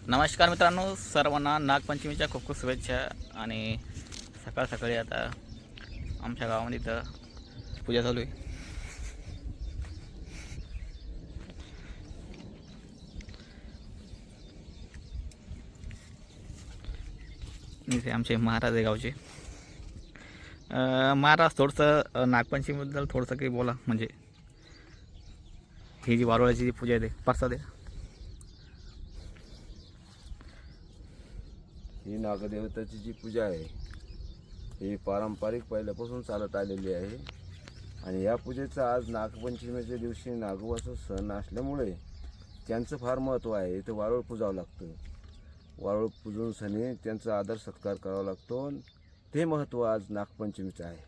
नमस्कार मित्रांनो, सर्वांना नागपंचमीच्या खूप खूप शुभेच्छा. आणि सकाळ सकाळी आता आमच्या गावामध्ये इथं पूजा चालू आहे. इथे आमचे महाराज आहे गावचे. महाराज थोडंसं नागपंचमीबद्दल थोडंसं काही बोला. म्हणजे ही जी वारुळाची जी पूजा आहे ते प्रसाद आहे. ही नागदेवताची जी पूजा आहे ही पारंपरिक पहिल्यापासून चालत आलेली आहे. आणि या पूजेचं आज नागपंचमीच्या दिवशी नागोबाचा सण असल्यामुळे त्यांचं फार महत्त्व आहे. इथं वारुळ पूजावं लागतं. वारुळ पूजून सणी त्यांचा आदर सत्कार करावा लागतो. ते महत्त्व आज नागपंचमीचं आहे.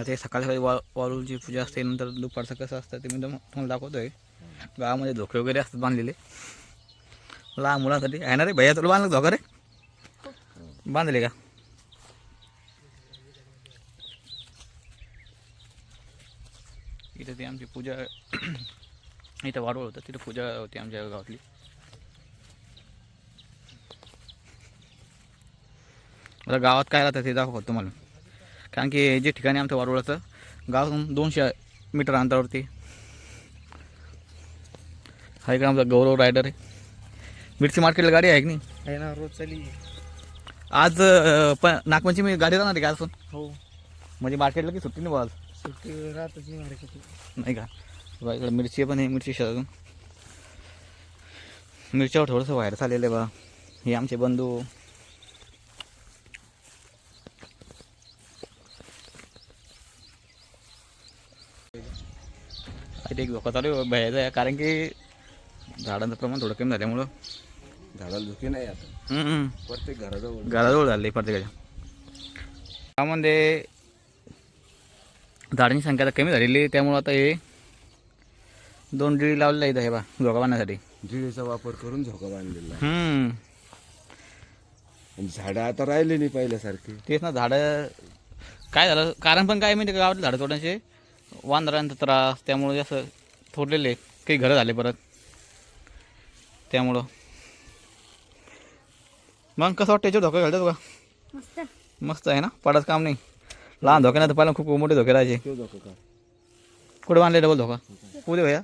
ते सकाळी सकाळी वारुळची पूजा असते. नंतर दुपारचं कसं असतं ते मी तुम्हाला दाखवतोय. गावामध्ये धोके वगैरे असतात बांधलेले लहान मुलांसाठी. आहे ना रे भैया, तुला बांधलं धोका रे? बांधले का? इथं ती आमची पूजा इथं वारुळ होतं, तिथं पूजा होती आमच्या गावातली. आता गावात काय राहतं ते दाखवतो तुम्हाला. कारण की जे ठिकाणी आमचं वारुळाचं गावातून 200 मीटर अंतरावरती हा इकडे आमचा गौरव रायडर आहे. मिरची मार्केटला गाडी आहे की नाही? आहे ना, रोज चाली. आज नागपंचमी गाडी राहणार आहे का अजून? हो, म्हणजे मार्केटला की सुट्टी नाही बा आज? सुट्टी राहतच नाही मार्केट. नाही का? बा इकडे मिरची पण आहे, मिरची शेतातून मिरच्यावर थोडंसं व्हायरस आलेलं आहे बा. हे आमचे बंधू इथे एक धोका चालू आहे भयाचा आहे. कारण की झाडांचं प्रमाण थोडं कमी झाल्यामुळं झाडाला धुके नाही आता. प्रत्येक घराजवळ झालं आहे प्रत्येकाच्या. त्यामध्ये झाडांची संख्या आता कमी झालेली आहे. त्यामुळं आता हे 2 डिळी लावलेलं आहे इथं हे बा धोका बांधण्यासाठी. जिळेचा वापर करून झोका बांधलेला आहे. हम्म, आणि झाडं आता राहिले नाही पहिल्यासारखी. तेच ना. झाडं काय झालं कारण पण काय माहिती का, गावातले झाडं तोडण्याचे वानरांचा त्रास, त्यामुळे असं थोडलेले काही घरं झाले परत. त्यामुळं मग कसं वाटतं याच्यावर धोका घालतात का? मस्त मस्त आहे ना, पडायचं काम नाही. लहान धोके नाही तर पहिला खूप मोठे धोके राहायचे. तो धोका का? कुठे बांधले डबल धोका? उद्या भैया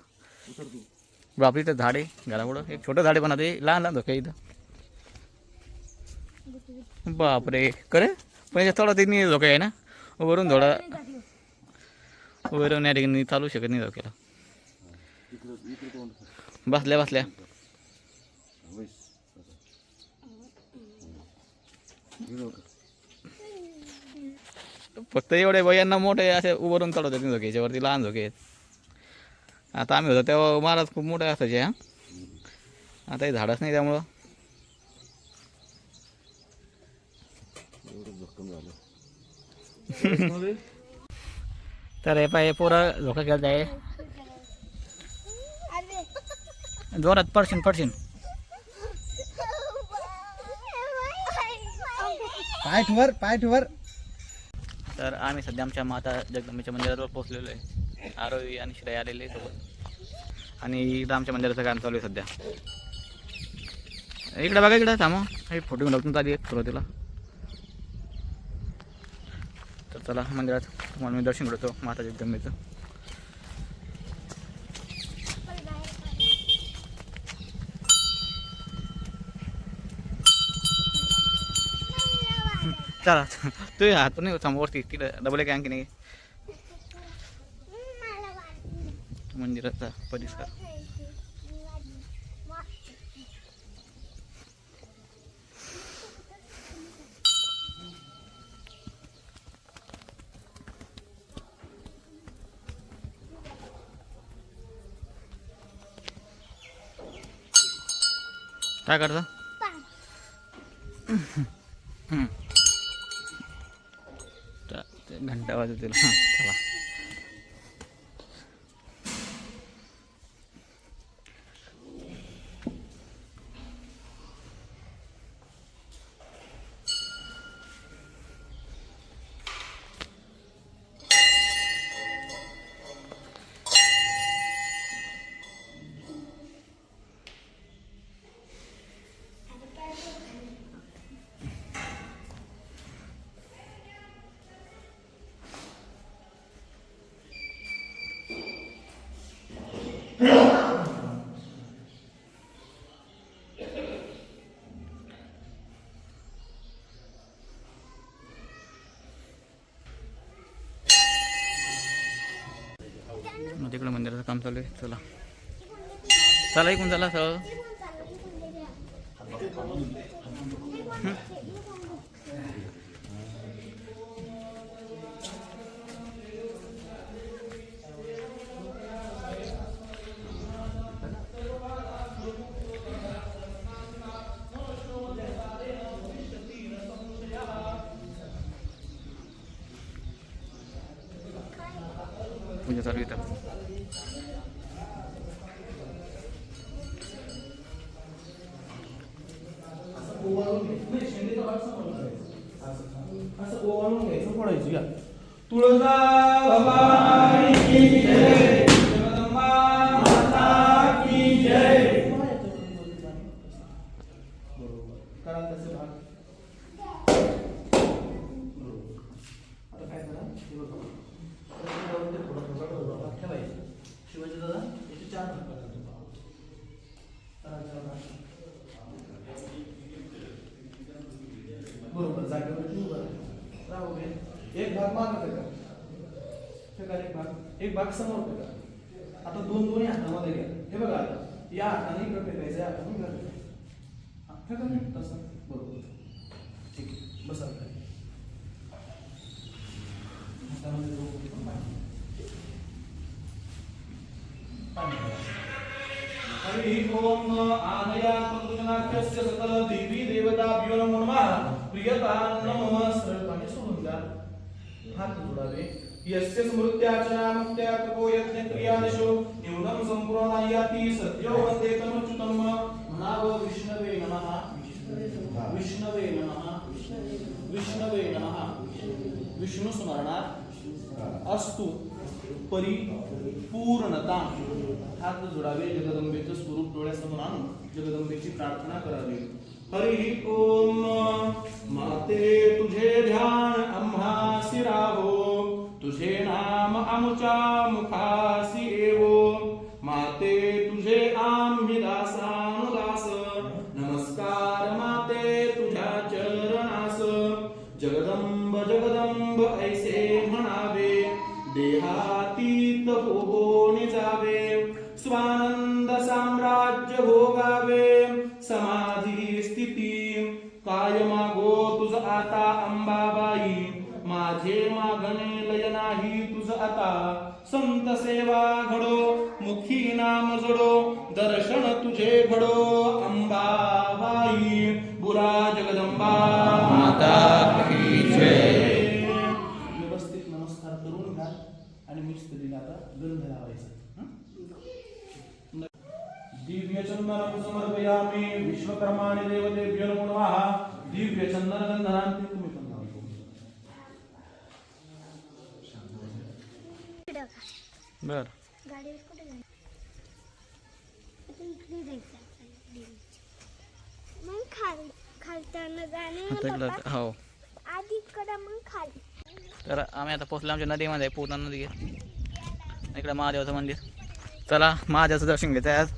बापरी इथं झाड आहे घरापुढं. एक छोटं झाडे पण आता लहान लहान धोके इथं. बापरे करे पण याच्यात थोडा ते नाही धोका आहे ना. वरून थोडा वरून या ठिकाणी चालू शकत नाही धोक्याला. बसल्या बसल्या फक्त एवढे वयांना मोठे असे उभारून चढवत होते धोके. याच्यावरती लहान धोके आहेत. आता आम्ही होतो तेव्हा महाराज खूप मोठे असायचे. हां, आता हे झाडच नाही त्यामुळं तर हे पाय पोरं धोका खेळत आहे. जोरात पडशीन पडशीन. पाय ठेवर. तर आम्ही सध्या आमच्या माता जगदंबेच्या मंदिरावर पोहोचलेलो आहे. आरोही आणि श्रेय आलेले सोबत. आणि इकडं आमच्या मंदिराचं काम चालू आहे सध्या. इकडे बघा, इकडं थांबा. हे फोटो घेऊन तुमचा आधी एक सुरुवातीला. तर चला मंदिरात तुम्हाला मी दर्शन घडवतो माता जगदंबेचं. चला तू हात नाही समोरती तिकडे डबल एक आणखी नाही. मंदिराचा परिसर काय करता? घंटा वाजवतील. हां चला. मग तिकडं मंदिराचं काम चालू आहे. चला चला इकडून चला सरळ. पूजा चालू इथं. असं ओवाळून घ्यायचं फोडायची का तुळजा भवानी की जय, जगदंबा माता की जय. बरोबर करा तसे भाग. आता काय करा हे बघा. थोडा ठेवायचं. शिवाजी दादा याचे 4 भाग करा. बरोबर जागेवर उभं राहू दे. एक भाग मागं फेका, एक भाग समोर फेका. आता दोन्ही हातामध्ये घ्या. हे बघा आता या हाताने इकडे फेकायचं, या हाताने इकडे फेकायचं. फेका नाही तसं. बरोबर ठीक आहे. बसा हातामध्ये हरि ओम आनया पंतुजनाख्यस्य सकल देवी देवताभ्यो नमो नमः. प्रियता नमः. सरळ पाणी सोडून द्या. हात जोडावे. यस्य स्मृत्याचनामुक्त्या तपो यज्ञ क्रियादिषु न्यूनं संपूर्णायाति सद्यो वन्दे तमच्युतं. म्हणावं विष्णवे नमः, विष्णवे नमः, विष्णवे नमः. विष्णू स्मरणात अस्तु परिपूर्णता. हात जोडावे. जगदंबेचं स्वरूप डोळ्यासमोर आणून जगदंबेची प्रार्थना करावी. हरि ओम माते तुझे ध्यान आम्हासी राहो, तुझे नाम आमच्या मुखासी येवो. माते तुझे आम्ही दासानुदास, नमस्कार माते तुझ्या चरणास. जगदंब जगदंब ऐसे म्हणावे, देहातीत होऊन जावे. स्वानंद साम्राज्य भोगावे, समाधी स्थिती काय मागो तुझ आता अंबाबाई. माझे मागणे लय नाही तुझ आता. संत सेवा घडो, मुखी नाम जडो, दर्शन तुझे घडो अंबाबाई. बुरा जगदंबा माता की जय. व्यवस्थित नमस्कार करून घ्या आणि मिस्त्रीला आता गंध लावायचा. दिव्य चंदन समर्पयामि विश्वकर्माणि देवतेभ्यो नमो नमः. दिव्य चंदन गंधनांती तुम्ही पण लावतो. बर गाडीवर कुठे जाणार? इकडे जायचं मग खालताना जाणे आता इकडं हो. आधी कडा मग खाली. तर आम्ही आता पोहोचलो आमच्या नदीमध्ये. पूर्ण नदी आहे. इकडं महादेवाचं मंदिर. चला महादेवाचं दर्शन घ्यायचं आहे. आज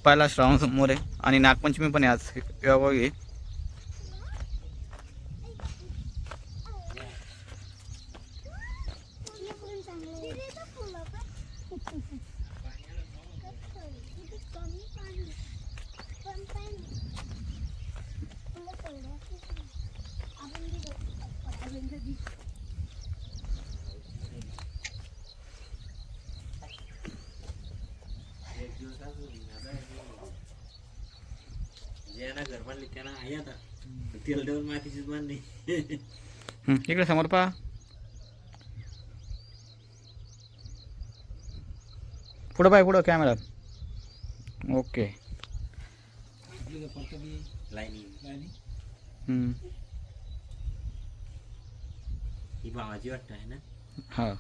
पहिला श्रावण समोर आहे आणि नागपंचमी पण आहे आज. योगायोगी घर बांधले त्याला आहे आता तेल देऊन मातीचीच बांधली. इकडे समोर पहा. पुढं पाय पुढं कॅमेरा. ओके. ही भावाची वाटत आहे ना. हा